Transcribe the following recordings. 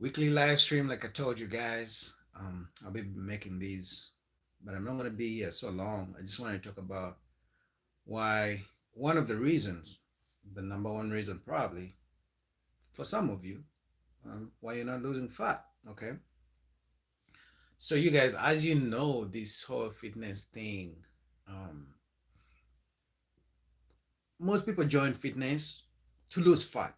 weekly live stream, like I told you guys. I'll be making these, but I'm not gonna be here so long. I just want to talk about why one of the reasons, the number one reason probably for some of you, why you're not losing fat. Okay, so you guys, as you know, this whole fitness thing, um, most people join fitness to lose fat.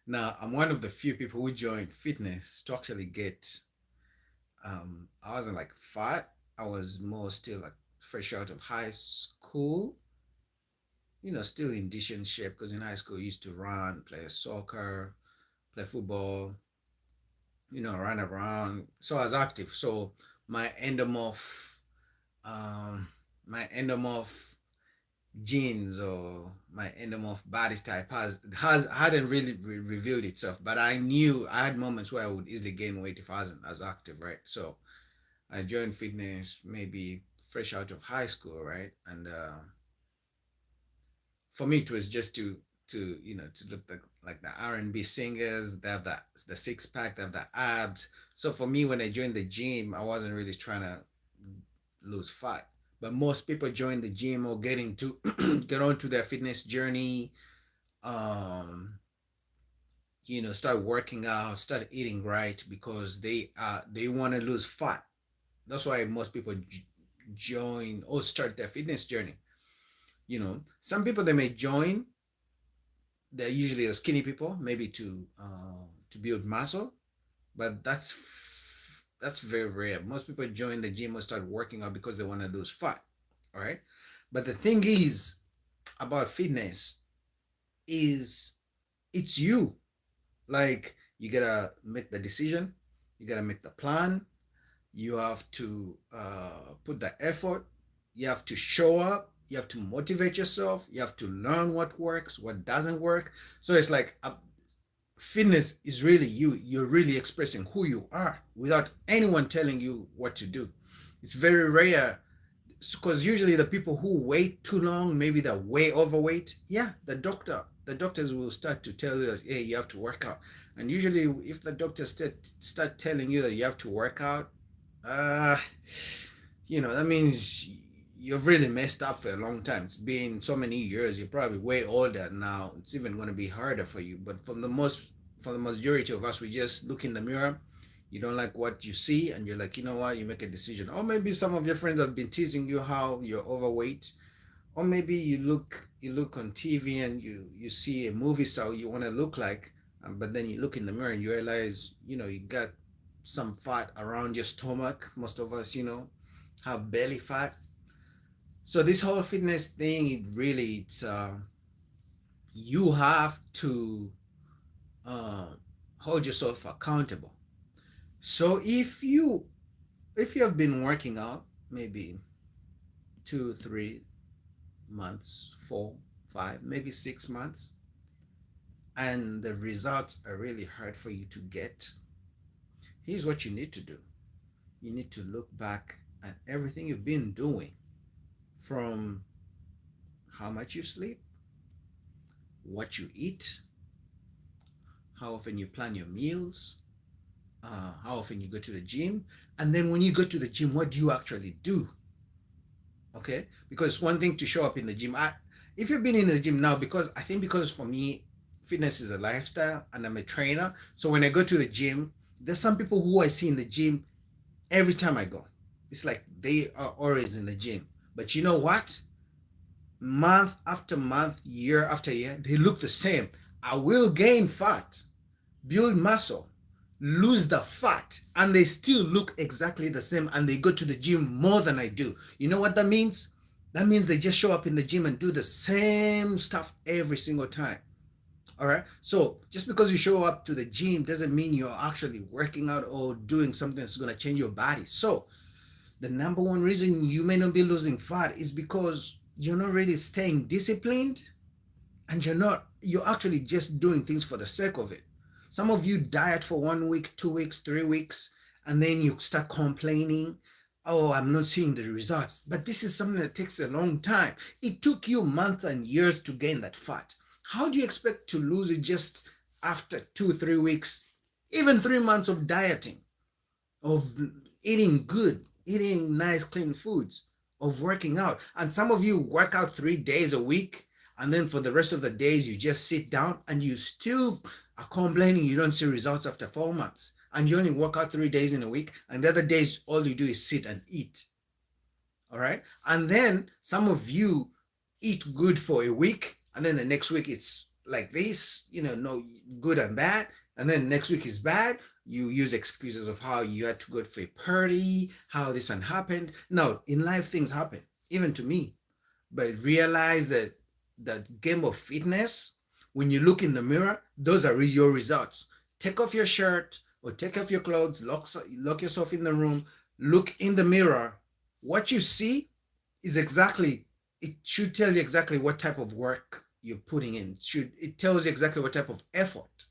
Now, I'm one of the few people who joined fitness to actually get I wasn't like fat. I was more still like fresh out of high school, still in decent shape because in high school I used to run, play soccer, play football, run around. So I was active. So my endomorph, um, my endomorph genes or my endomorph body type has hadn't really revealed itself. But I knew I had moments where I would easily gain weight if I wasn't as active, right? So I joined fitness maybe fresh out of high school, right? And for me, it was just to look like the R&B singers. They have the six pack, they have the abs. So for me, when I joined the gym, I wasn't really trying to lose fat. But most people join the gym or getting to get onto their fitness journey. Um, start working out, start eating right because they want to lose fat. That's why most people join or start their fitness journey. Some people they may join, they're usually skinny people, maybe to build muscle, but that's very rare. Most people join the gym or start working out because they want to lose fat. All right, but the thing is about fitness is it's you. Like you gotta make the decision, you gotta make the plan, you have to put the effort, you have to show up, you have to motivate yourself, you have to learn what works, what doesn't work. So it's like fitness is really you're really expressing who you are without anyone telling you what to do. It's very rare because usually the people who wait too long, maybe they're way overweight. Yeah, the doctors will start to tell you that, hey, you have to work out. And usually if the doctors start telling you that you have to work out, uh that means you've really messed up for a long time. It's been so many years, you're probably way older now. It's even going to be harder for you. But for the majority of us, we just look in the mirror, you don't like what you see, and you're like, you know what, you make a decision. Or maybe some of your friends have been teasing you how you're overweight. Or maybe you look on TV and you see a movie star you want to look like, but then you look in the mirror and you realize, you got some fat around your stomach. Most of us, have belly fat. So this whole fitness thing, it's you have to uh, hold yourself accountable. So if you have been working out maybe 2, 3 months, 4, 5, maybe 6 months, and the results are really hard for you to get, here's what you need to do. You need to look back at everything you've been doing, from how much you sleep, what you eat, how often you plan your meals, how often you go to the gym, and then when you go to the gym, what do you actually do? Okay, because it's one thing to show up in the gym. If you've been in the gym now, because for me, fitness is a lifestyle, and I'm a trainer. So when I go to the gym, there's some people who I see in the gym every time I go. It's like they are always in the gym. But you know what? Month after month, year after year, they look the same. I will gain fat, build muscle, lose the fat, and they still look exactly the same, and they go to the gym more than I do. You know what that means? That means they just show up in the gym and do the same stuff every single time. All right. So just because you show up to the gym doesn't mean you're actually working out or doing something that's going to change your body. So the number one reason you may not be losing fat is because you're not really staying disciplined, and you're actually just doing things for the sake of it. Some of you diet for 1 week, 2 weeks, 3 weeks, and then you start complaining, oh, I'm not seeing the results. But this is something that takes a long time. It took you months and years to gain that fat. How do you expect to lose it just after 2, 3 weeks? Even 3 months of dieting, of eating good, eating nice, clean foods, of working out. And some of you work out 3 days a week, and then for the rest of the days, you just sit down and you still are complaining you don't see results after 4 months. And you only work out 3 days in a week, and the other days, all you do is sit and eat. All right. And then some of you eat good for a week, and then the next week it's like this, no good and bad. And then next week is bad. You use excuses of how you had to go for a party, how this and happened. No, in life things happen, even to me. But realize that that game of fitness, when you look in the mirror, those are your results. Take off your shirt or take off your clothes, lock yourself in the room, look in the mirror. What you see is exactly, it should tell you exactly what type of work you're putting in. It tells you exactly what type of effort.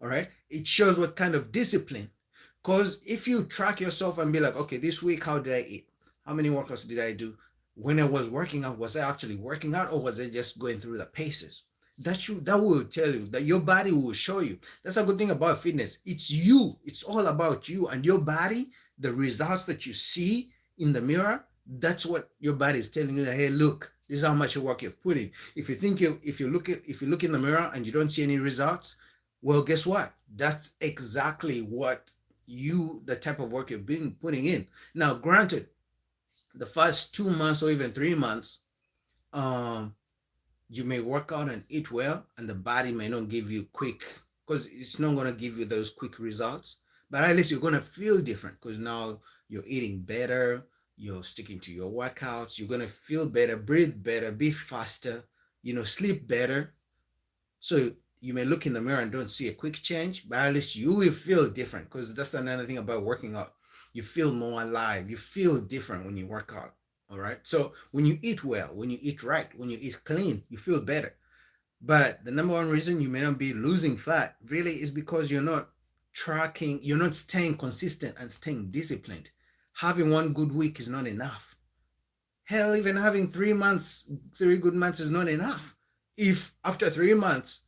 All right. It shows what kind of discipline. Because if you track yourself and be like, okay, this week, how did I eat? How many workouts did I do? When I was working out, was I actually working out or was I just going through the paces? That will tell you, that your body will show you. That's a good thing about fitness. It's you. It's all about you and your body. The results that you see in the mirror, that's what your body is telling you. That, hey, look, this is how much work you've put in. If you look in the mirror and you don't see any results, well, guess what? That's exactly what the type of work you've been putting in. Now, granted, the first 2 months or even 3 months, um, you may work out and eat well, and the body may not give you quick, because it's not going to give you those quick results. But at least you're going to feel different because now you're eating better, you're sticking to your workouts, you're going to feel better, breathe better, be faster, sleep better. So you may look in the mirror and don't see a quick change, but at least you will feel different, because that's another thing about working out. You feel more alive. You feel different when you work out. All right. So when you eat well, when you eat right, when you eat clean, you feel better. But the number one reason you may not be losing fat really is because you're not staying consistent and staying disciplined. Having one good week is not enough. Hell, even having 3 months, 3 good months is not enough. If after 3 months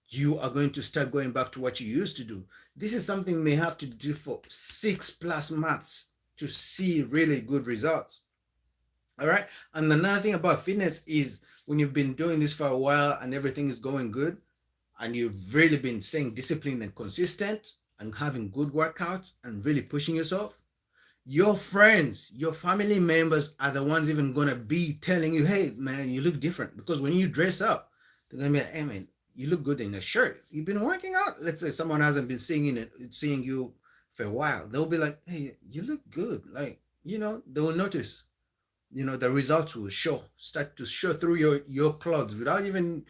you are going to start going back to what you used to do, this is something you may have to do for 6+ months to see really good results. All right. And another thing about fitness is when you've been doing this for a while and everything is going good, and you've really been staying disciplined and consistent and having good workouts and really pushing yourself, your friends, your family members are the ones even gonna be telling you, hey man, you look different. Because when you dress up, they're gonna be like, hey man, you look good in a shirt. You've been working out. Let's say someone hasn't been seeing you for a while. They'll be like, hey, you look good. Like, they'll notice. The results will start to show through your clothes without even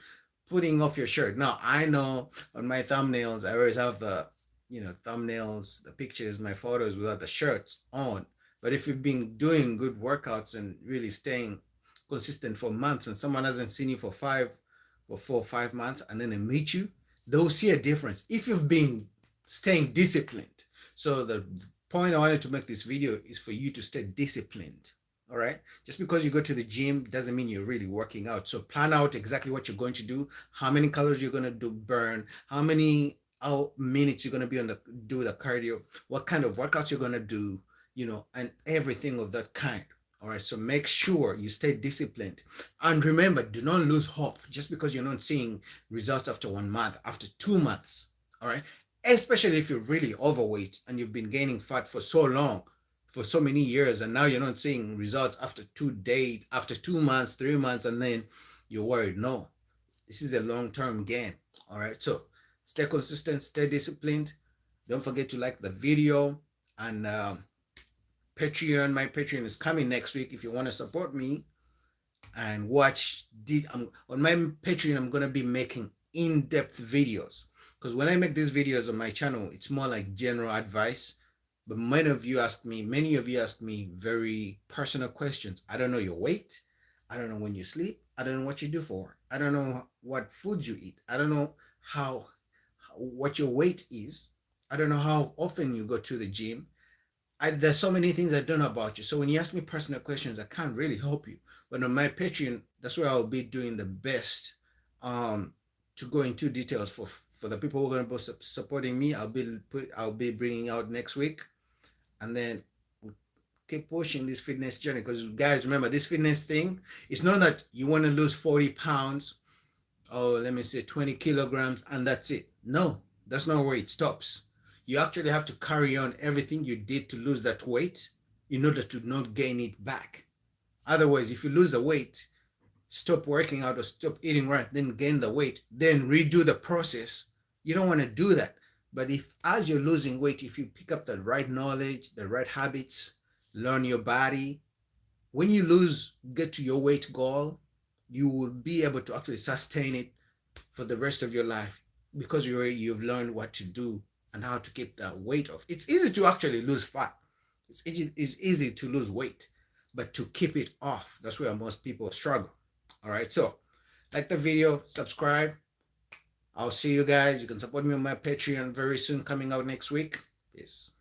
putting off your shirt. Now, I know on my thumbnails, I always have thumbnails, the pictures, my photos without the shirts on. But if you've been doing good workouts and really staying consistent for months, and someone hasn't seen you for 4 or 5 months, and then they meet you, they'll see a difference if you've been staying disciplined. So the point I wanted to make this video is for you to stay disciplined. All right. Just because you go to the gym doesn't mean you're really working out. So plan out exactly what you're going to do, how many calories you're going to burn, how many minutes you're going to be do the cardio, what kind of workouts you're going to do, and everything of that kind. All right. So make sure you stay disciplined. And remember, do not lose hope just because you're not seeing results after 1 month, after 2 months. All right. Especially if you're really overweight and you've been gaining fat for so long, for so many years, and now you're not seeing results after 2 days, after 2 months, 3 months, and then you're worried. No, this is a long-term game. All right. So stay consistent, stay disciplined. Don't forget to like the video, and Patreon. My Patreon is coming next week. If you want to support me and watch, on my Patreon, I'm gonna be making in-depth videos, because when I make these videos on my channel, it's more like general advice. But many of you ask me very personal questions. I don't know your weight. I don't know when you sleep. I don't know what you do for work. I don't know what food you eat. I don't know what your weight is. I don't know how often you go to the gym. There's so many things I don't know about you. So when you ask me personal questions, I can't really help you. But on my Patreon, that's where I'll be doing the best to go into details for the people who are going to be supporting me. I'll be bringing out next week, and then we'll keep pushing this fitness journey. Because guys, remember this fitness thing. It's not that you want to lose 40 pounds, or let me say 20 kilograms, and that's it. No, that's not where it stops. You actually have to carry on everything you did to lose that weight in order to not gain it back. Otherwise, if you lose the weight, stop working out or stop eating right, then gain the weight, then redo the process. You don't want to do that. But if as you're losing weight, if you pick up the right knowledge, the right habits, learn your body, when you get to your weight goal, you will be able to actually sustain it for the rest of your life because you've learned what to do and how to keep that weight off. It's easy to actually lose fat. It's easy to lose weight, but to keep it off, that's where most people struggle. All right, so like the video, subscribe. I'll see you guys. You can support me on my Patreon very soon, coming out next week. Peace.